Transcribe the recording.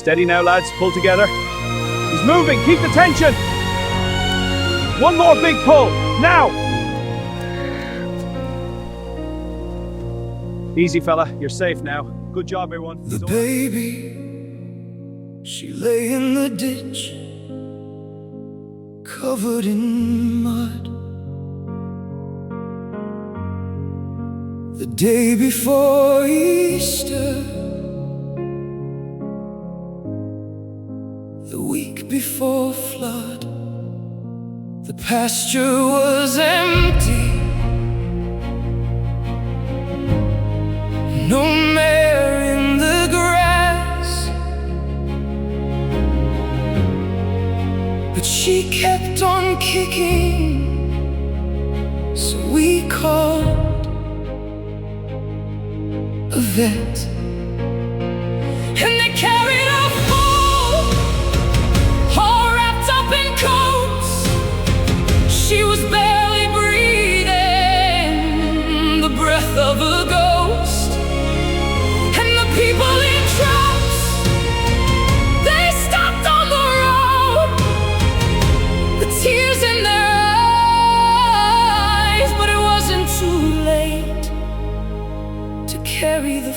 Steady now, lads. Pull together. He's moving. Keep the tension. One more big pull. Now. Easy, fella. You're safe now. Good job, everyone. The baby, she lay in the ditch, covered in mud. The day before Easter, the week before flood, the pasture was empty. No mare in the grass, but she kept on kicking, so we called a vet. And they carried her Foal, all wrapped up in coats. She was barely breathing, the breath of a ghost. And the people in trucks, they stopped on the road, the tears in their eyes, but it wasn't too late to carry the